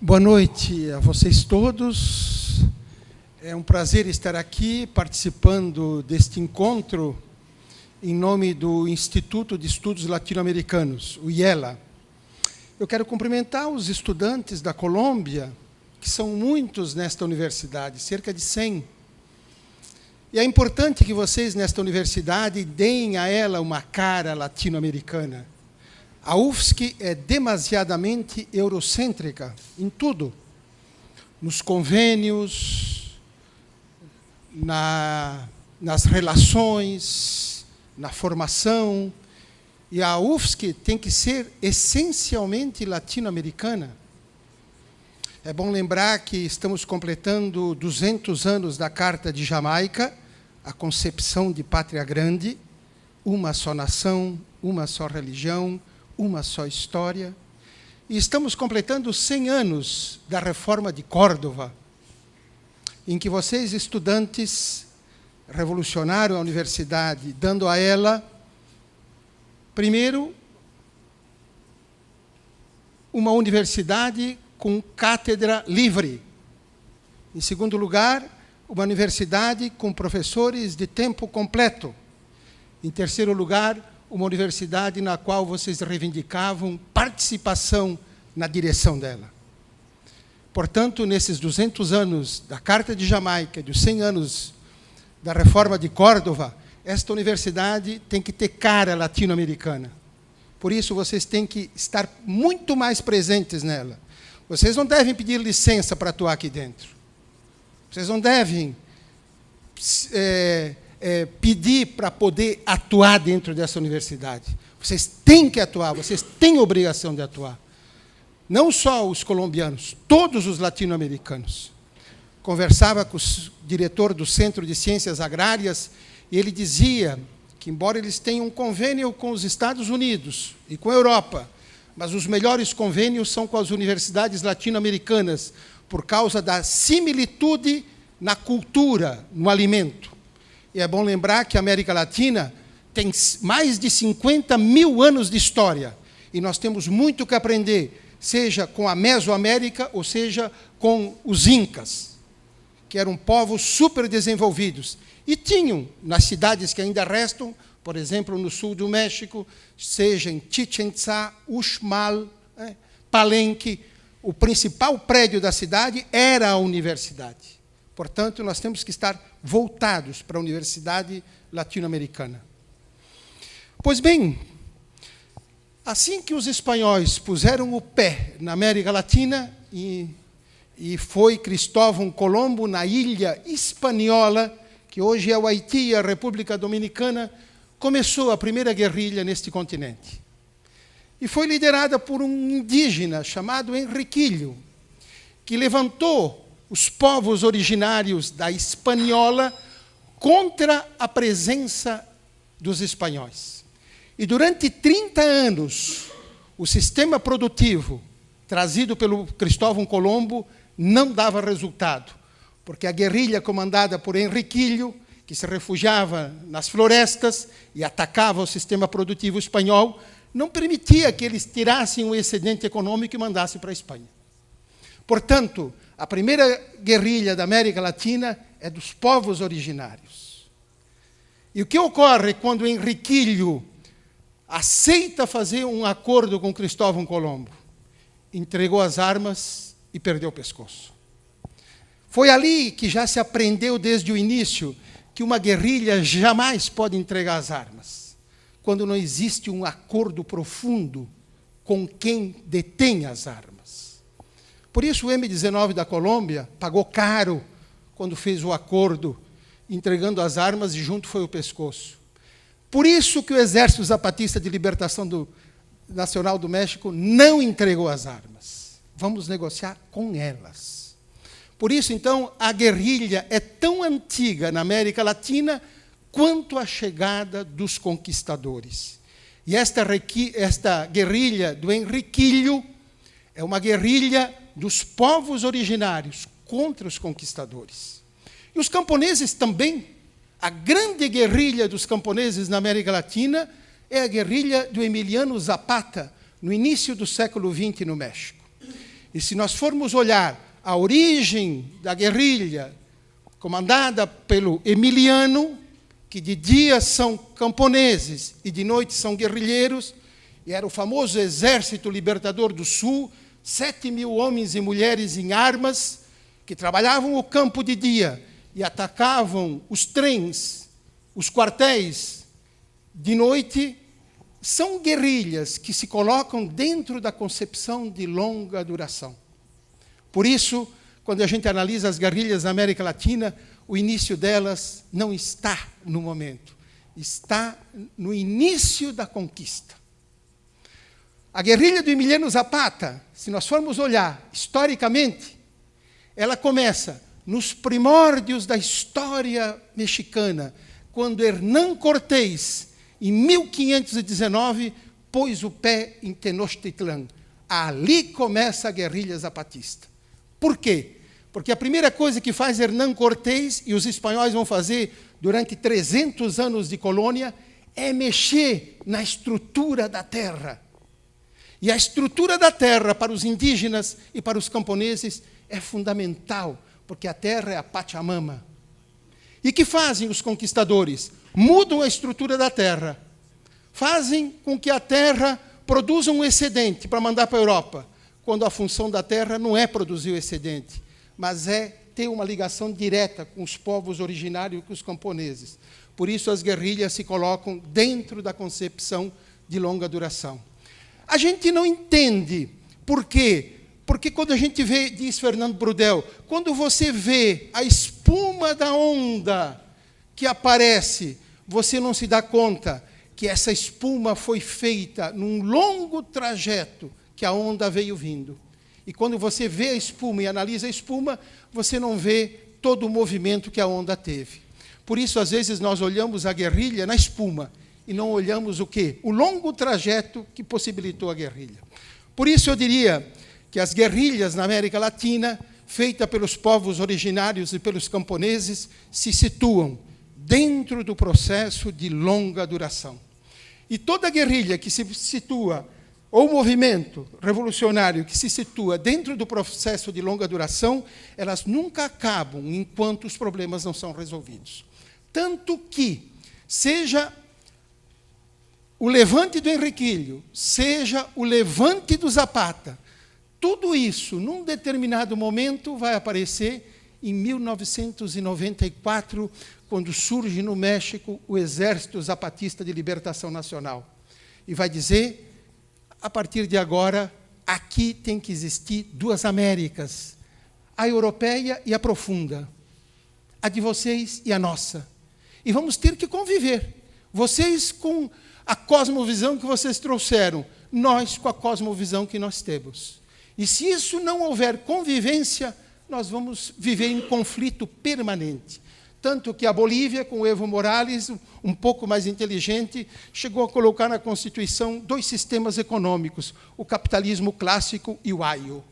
Boa noite a vocês todos. É um prazer estar aqui participando deste encontro em nome do Instituto de Estudos Latino-Americanos, o IELA. Eu quero cumprimentar os estudantes da Colômbia, que são muitos nesta universidade, cerca de 100. E é importante que vocês, nesta universidade, deem a ela uma cara latino-americana. A UFSC é demasiadamente eurocêntrica em tudo, nos convênios, nas relações, na formação. E a UFSC tem que ser essencialmente latino-americana. É bom lembrar que estamos completando 200 anos da Carta de Jamaica, a concepção de pátria grande, uma só nação, uma só religião, uma só história. E estamos completando 100 anos da Reforma de Córdoba, em que vocês, estudantes, revolucionaram a universidade, dando a ela, primeiro, uma universidade com cátedra livre. Em segundo lugar, uma universidade com professores de tempo completo. Em terceiro lugar, uma universidade na qual vocês reivindicavam participação na direção dela. Portanto, nesses 200 anos da Carta de Jamaica, dos 100 anos da Reforma de Córdoba, esta universidade tem que ter cara latino-americana. Por isso, vocês têm que estar muito mais presentes nela. Vocês não devem pedir licença para atuar aqui dentro. Vocês não devem pedir para poder atuar dentro dessa universidade. Vocês têm que atuar, vocês têm obrigação de atuar. Não só os colombianos, todos os latino-americanos. Conversava com o diretor do Centro de Ciências Agrárias e ele dizia que, embora eles tenham um convênio com os Estados Unidos e com a Europa, mas os melhores convênios são com as universidades latino-americanas, por causa da similitude na cultura, no alimento. E é bom lembrar que a América Latina tem mais de 50 mil anos de história. E nós temos muito que aprender, seja com a Mesoamérica, ou seja com os Incas, que eram povos super desenvolvidos. E tinham, nas cidades que ainda restam, por exemplo, no sul do México, seja em Chichén Itzá, Uxmal, Palenque, o principal prédio da cidade era a universidade. Portanto, nós temos que estar voltados para a universidade latino-americana. Pois bem, assim que os espanhóis puseram o pé na América Latina, e foi Cristóvão Colombo na ilha Hispaniola, que hoje é o Haiti e a República Dominicana, começou a primeira guerrilha neste continente. E foi liderada por um indígena chamado Henriquilho, que levantou os povos originários da Hispaniola contra a presença dos espanhóis. E durante 30 anos, o sistema produtivo trazido pelo Cristóvão Colombo não dava resultado, porque a guerrilha comandada por Henriquilho, que se refugiava nas florestas e atacava o sistema produtivo espanhol, não permitia que eles tirassem o excedente econômico e mandassem para a Espanha. Portanto, a primeira guerrilha da América Latina é dos povos originários. E o que ocorre quando Henriquilho aceita fazer um acordo com Cristóvão Colombo? Entregou as armas e perdeu o pescoço. Foi ali que já se aprendeu desde o início que uma guerrilha jamais pode entregar as armas, quando não existe um acordo profundo com quem detém as armas. Por isso o M-19 da Colômbia pagou caro quando fez o acordo, entregando as armas e junto foi o pescoço. Por isso que o Exército Zapatista de Libertação Nacional do México não entregou as armas. Vamos negociar com elas. Por isso, então, a guerrilha é tão antiga na América Latina quanto a chegada dos conquistadores. E esta guerrilha do Henriquilho é uma guerrilha dos povos originários contra os conquistadores. E os camponeses também. A grande guerrilha dos camponeses na América Latina é a guerrilha do Emiliano Zapata, no início do século XX no México. E se nós formos olhar a origem da guerrilha, comandada pelo Emiliano, que de dia são camponeses e de noite são guerrilheiros, e era o famoso Exército Libertador do Sul, 7.000 homens e mulheres em armas, que trabalhavam o campo de dia e atacavam os trens, os quartéis de noite, são guerrilhas que se colocam dentro da concepção de longa duração. Por isso, quando a gente analisa as guerrilhas na América Latina, o início delas não está no momento, está no início da conquista. A guerrilha do Emiliano Zapata, se nós formos olhar historicamente, ela começa nos primórdios da história mexicana, quando Hernán Cortés, em 1519, pôs o pé em Tenochtitlán. Ali começa a guerrilha zapatista. Por quê? Porque a primeira coisa que faz Hernán Cortés, e os espanhóis vão fazer durante 300 anos de colônia, é mexer na estrutura da terra. E a estrutura da terra para os indígenas e para os camponeses é fundamental, porque a terra é a Pachamama. E que fazem os conquistadores? Mudam a estrutura da terra. Fazem com que a terra produza um excedente para mandar para a Europa, quando a função da terra não é produzir o excedente, mas é ter uma ligação direta com os povos originários e com os camponeses. Por isso as guerrilhas se colocam dentro da concepção de longa duração. A gente não entende por quê. Porque quando a gente vê, diz Fernando Brudel, quando você vê a espuma da onda que aparece, você não se dá conta que essa espuma foi feita num longo trajeto que a onda veio vindo. E quando você vê a espuma e analisa a espuma, você não vê todo o movimento que a onda teve. Por isso, às vezes, nós olhamos a guerrilha na espuma e não olhamos o quê? O longo trajeto que possibilitou a guerrilha. Por isso, eu diria que as guerrilhas na América Latina, feitas pelos povos originários e pelos camponeses, se situam dentro do processo de longa duração. E toda guerrilha que se situa, ou movimento revolucionário que se situa dentro do processo de longa duração, elas nunca acabam enquanto os problemas não são resolvidos. Tanto que, seja o levante do Henriquilho, seja o levante do Zapata, tudo isso, num determinado momento, vai aparecer em 1994, quando surge no México o Exército Zapatista de Libertação Nacional. E vai dizer, a partir de agora, aqui tem que existir duas Américas, a europeia e a profunda, a de vocês e a nossa. E vamos ter que conviver, vocês com a cosmovisão que vocês trouxeram, nós com a cosmovisão que nós temos. E se isso não houver convivência, nós vamos viver em conflito permanente. Tanto que a Bolívia, com o Evo Morales, um pouco mais inteligente, chegou a colocar na Constituição 2 sistemas econômicos, o capitalismo clássico e o AIO.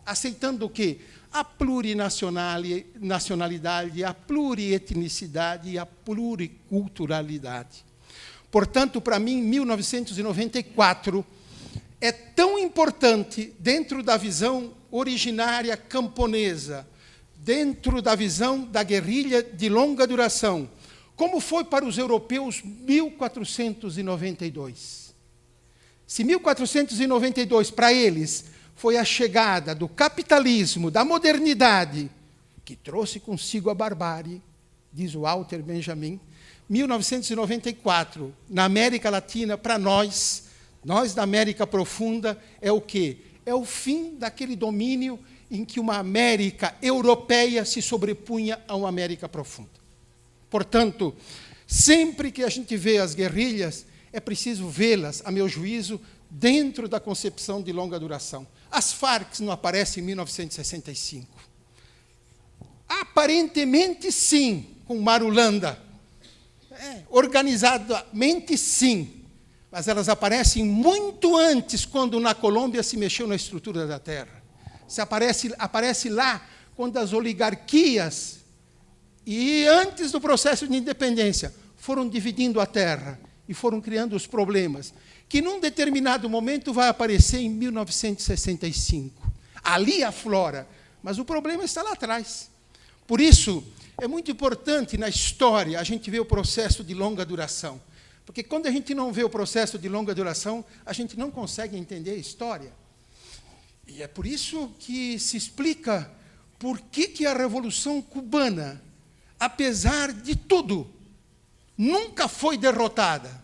Aceitando o quê? A plurinacionalidade, a plurietnicidade e a pluriculturalidade. Portanto, para mim, 1994 é tão importante dentro da visão originária camponesa, dentro da visão da guerrilha de longa duração, como foi para os europeus 1492. Se 1492, para eles, foi a chegada do capitalismo, da modernidade, que trouxe consigo a barbárie, diz o Walter Benjamin, 1994, na América Latina, para nós da América Profunda, é o quê? É o fim daquele domínio em que uma América europeia se sobrepunha a uma América Profunda. Portanto, sempre que a gente vê as guerrilhas, é preciso vê-las, a meu juízo, dentro da concepção de longa duração. As Farc não aparecem em 1965. Aparentemente, sim, com Marulanda. Organizadamente, sim. Mas elas aparecem muito antes, quando na Colômbia se mexeu na estrutura da terra. Aparece lá, quando as oligarquias, e antes do processo de independência, foram dividindo a terra. e foram criando os problemas, que num determinado momento vai aparecer em 1965. Ali aflora, mas o problema está lá atrás. Por isso, é muito importante na história a gente ver o processo de longa duração. Porque quando a gente não vê o processo de longa duração, a gente não consegue entender a história. E é por isso que se explica por que a Revolução Cubana, apesar de tudo, nunca foi derrotada.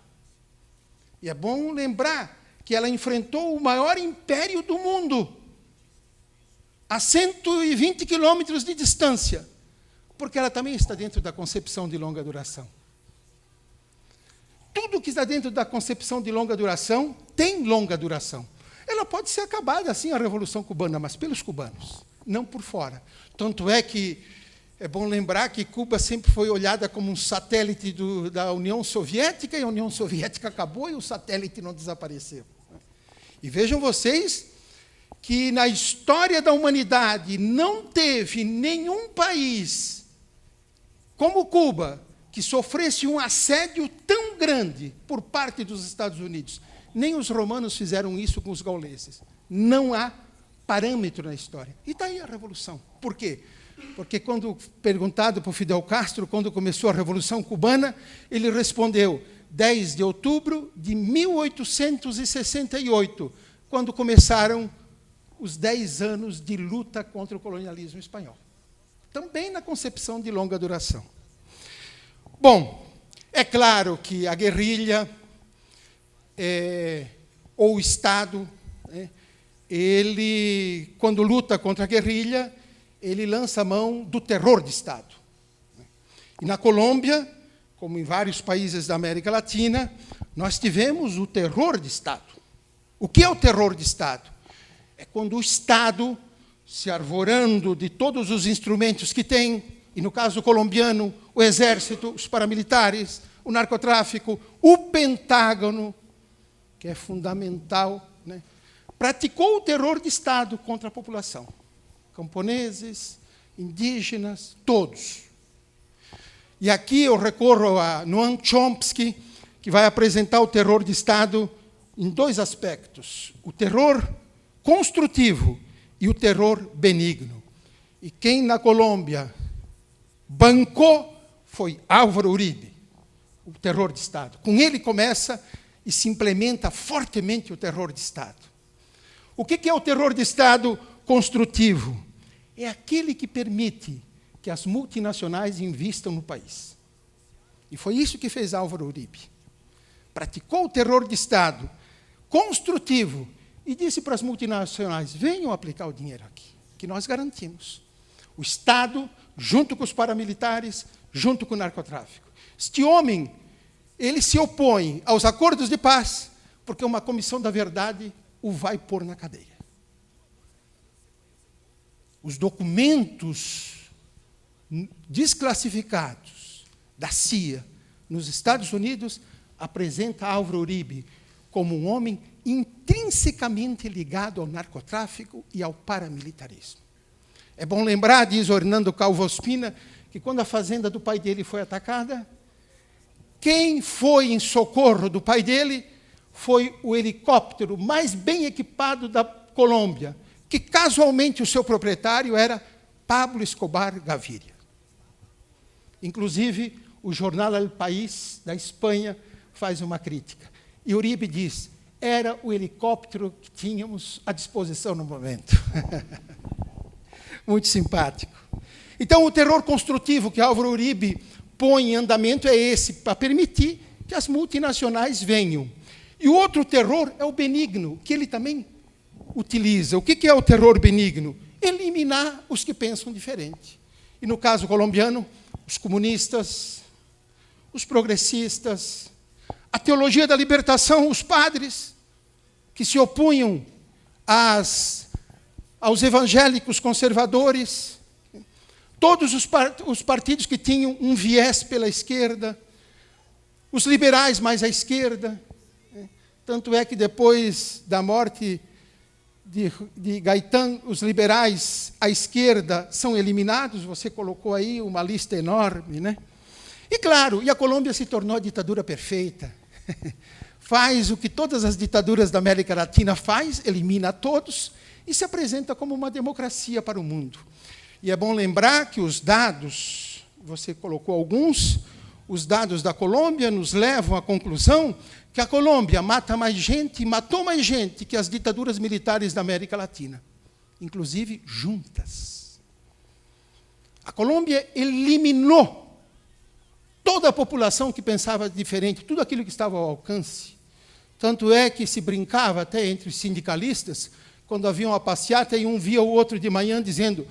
E é bom lembrar que ela enfrentou o maior império do mundo, a 120 quilômetros de distância, porque ela também está dentro da concepção de longa duração. Tudo que está dentro da concepção de longa duração tem longa duração. Ela pode ser acabada assim, a Revolução Cubana, mas pelos cubanos, não por fora. Tanto é que é bom lembrar que Cuba sempre foi olhada como um satélite da União Soviética, e a União Soviética acabou e o satélite não desapareceu. E vejam vocês que na história da humanidade não teve nenhum país como Cuba que sofresse um assédio tão grande por parte dos Estados Unidos. Nem os romanos fizeram isso com os gauleses. Não há parâmetro na história. E daí a Revolução. Por quê? Porque quando perguntado por Fidel Castro, quando começou a Revolução Cubana, ele respondeu 10 de outubro de 1868, quando começaram os 10 anos de luta contra o colonialismo espanhol. Também na concepção de longa duração. Bom, é claro que a guerrilha, ou o Estado, ele, quando luta contra a guerrilha, ele lança a mão do terror de Estado. E na Colômbia, como em vários países da América Latina, nós tivemos o terror de Estado. O que é o terror de Estado? É quando o Estado, se arvorando de todos os instrumentos que tem, e no caso colombiano, o exército, os paramilitares, o narcotráfico, o Pentágono, que é fundamental, praticou o terror de Estado contra a população. Camponeses, indígenas, todos. E aqui eu recorro a Noam Chomsky, que vai apresentar o terror de Estado em dois aspectos: o terror construtivo e o terror benigno. E quem na Colômbia bancou foi Álvaro Uribe, o terror de Estado. Com ele começa e se implementa fortemente o terror de Estado. O que é o terror de Estado construtivo? É aquele que permite que as multinacionais investam no país. E foi isso que fez Álvaro Uribe. Praticou o terror de Estado construtivo e disse para as multinacionais: venham aplicar o dinheiro aqui, que nós garantimos. O Estado, junto com os paramilitares, junto com o narcotráfico. Este homem, ele se opõe aos acordos de paz, porque uma comissão da verdade o vai pôr na cadeia. Os documentos desclassificados da CIA nos Estados Unidos apresentam Álvaro Uribe como um homem intrinsecamente ligado ao narcotráfico e ao paramilitarismo. É bom lembrar, diz Hernando Calvo Ospina, que quando a fazenda do pai dele foi atacada, quem foi em socorro do pai dele foi o helicóptero mais bem equipado da Colômbia, que casualmente o seu proprietário era Pablo Escobar Gaviria. Inclusive, o jornal El País, da Espanha, faz uma crítica. E Uribe diz: era o helicóptero que tínhamos à disposição no momento. Muito simpático. Então, o terror construtivo que Álvaro Uribe põe em andamento é esse, para permitir que as multinacionais venham. E o outro terror é o benigno, que ele também utiliza. O que é o terror benigno? Eliminar os que pensam diferente. E no caso colombiano, os comunistas, os progressistas, a teologia da libertação, os padres que se opunham aos evangélicos conservadores, todos os partidos que tinham um viés pela esquerda, os liberais mais à esquerda. Tanto é que depois da morte de Gaitán, os liberais à esquerda são eliminados. Você colocou aí uma lista enorme, E claro, a Colômbia se tornou a ditadura perfeita. Faz o que todas as ditaduras da América Latina faz, elimina todos e se apresenta como uma democracia para o mundo. E é bom lembrar que os dados, você colocou alguns, os dados da Colômbia nos levam à conclusão que a Colômbia mata mais gente, matou mais gente que as ditaduras militares da América Latina, inclusive juntas. A Colômbia eliminou toda a população que pensava diferente, tudo aquilo que estava ao alcance. Tanto é que se brincava até entre os sindicalistas, quando havia uma passeata e um via o outro de manhã dizendo: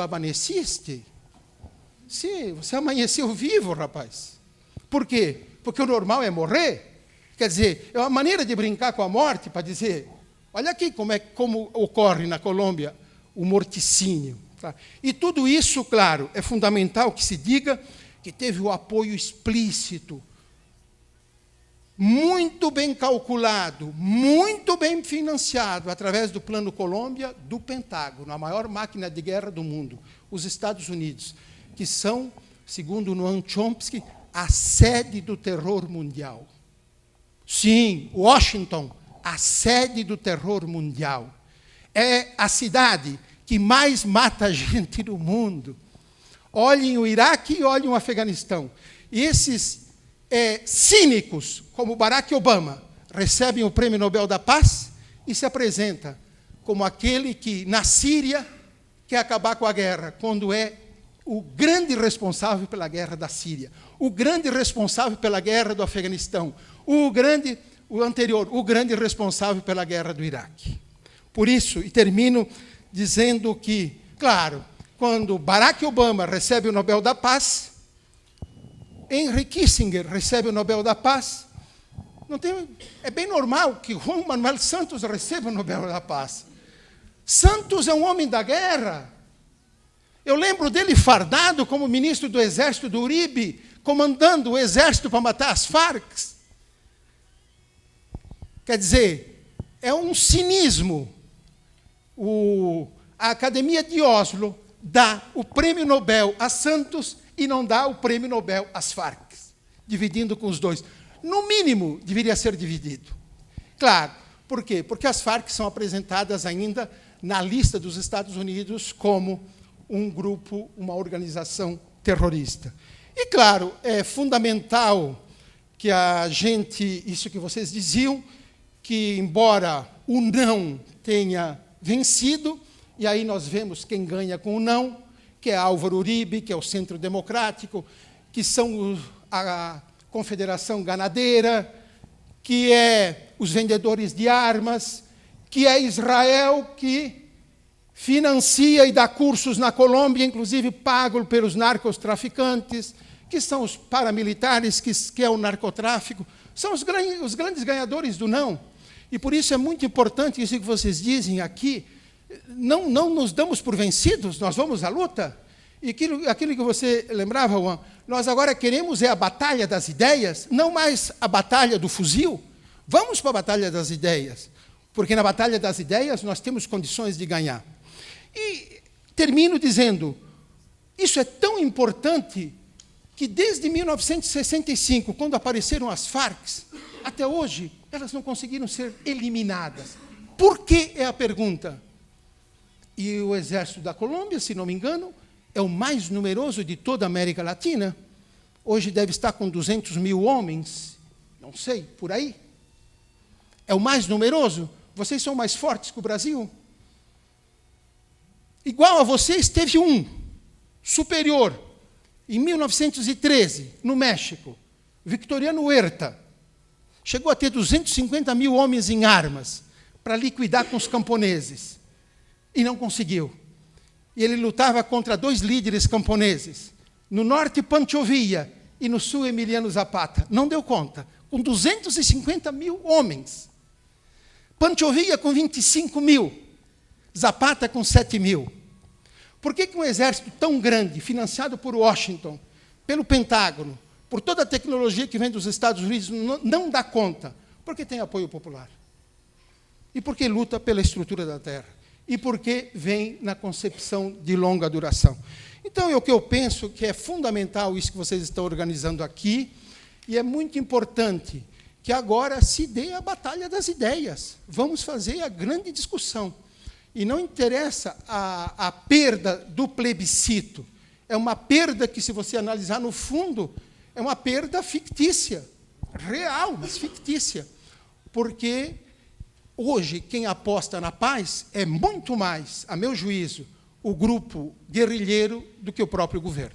amanheciste? Sim, você amanheceu vivo, rapaz. Por quê? Porque o normal é morrer. Quer dizer, é uma maneira de brincar com a morte para dizer: olha aqui como ocorre na Colômbia o morticínio. Tá? E tudo isso, claro, é fundamental que se diga que teve o apoio explícito, muito bem calculado, muito bem financiado, através do Plano Colômbia, do Pentágono, a maior máquina de guerra do mundo, os Estados Unidos, que são, segundo Noam Chomsky, a sede do terror mundial. Sim, Washington, a sede do terror mundial. É a cidade que mais mata gente no mundo. Olhem o Iraque e olhem o Afeganistão. E esses cínicos, como Barack Obama, recebem o Prêmio Nobel da Paz e se apresenta como aquele que, na Síria, quer acabar com a guerra, quando é o grande responsável pela guerra da Síria, o grande responsável pela guerra do Afeganistão, o grande responsável pela guerra do Iraque. Por isso, e termino dizendo que, claro, quando Barack Obama recebe o Nobel da Paz, Henry Kissinger recebe o Nobel da Paz, é bem normal que Juan Manuel Santos receba o Nobel da Paz. Santos é um homem da guerra. Eu lembro dele fardado como ministro do Exército do Uribe, comandando o exército para matar as Farc. Quer dizer, é um cinismo. A Academia de Oslo dá o Prêmio Nobel a Santos e não dá o Prêmio Nobel às Farc, dividindo com os dois. No mínimo, deveria ser dividido. Claro, por quê? Porque as Farc são apresentadas ainda na lista dos Estados Unidos como um grupo, uma organização terrorista. E, claro, é fundamental que a gente, isso que vocês diziam, que embora o não tenha vencido, e aí nós vemos quem ganha com o não, que é Álvaro Uribe, que é o Centro Democrático, que são a Confederação Ganadeira, que é os vendedores de armas, que é Israel, que financia e dá cursos na Colômbia, inclusive pago pelos narcotraficantes, que são os paramilitares, que é o narcotráfico, são os grandes ganhadores do não. E por isso é muito importante isso que vocês dizem aqui, não nos damos por vencidos, nós vamos à luta. E aquilo que você lembrava, Juan, nós agora queremos a batalha das ideias, não mais a batalha do fuzil. Vamos para a batalha das ideias, porque na batalha das ideias nós temos condições de ganhar. E termino dizendo, isso é tão importante que desde 1965, quando apareceram as Farc, até hoje, elas não conseguiram ser eliminadas. Por que é a pergunta? E o exército da Colômbia, se não me engano, é o mais numeroso de toda a América Latina. Hoje deve estar com 200 mil homens, não sei, por aí. É o mais numeroso. Vocês são mais fortes que o Brasil. Igual a vocês, teve um, superior, em 1913, no México, Victoriano Huerta. Chegou a ter 250 mil homens em armas para liquidar com os camponeses. E não conseguiu. E ele lutava contra 2 líderes camponeses. No norte, Pancho Villa, e no sul, Emiliano Zapata. Não deu conta. Com 250 mil homens. Pancho Villa com 25 mil. Zapata com 7 mil. Por que um exército tão grande, financiado por Washington, pelo Pentágono, por toda a tecnologia que vem dos Estados Unidos, não dá conta? Porque tem apoio popular. E porque luta pela estrutura da terra. E porque vem na concepção de longa duração. Então, é o que eu penso que é fundamental isso que vocês estão organizando aqui, e é muito importante que agora se dê a batalha das ideias. Vamos fazer a grande discussão. E não interessa a perda do plebiscito. É uma perda que, se você analisar no fundo, é uma perda fictícia, real, mas fictícia. Porque hoje quem aposta na paz é muito mais, a meu juízo, o grupo guerrilheiro do que o próprio governo.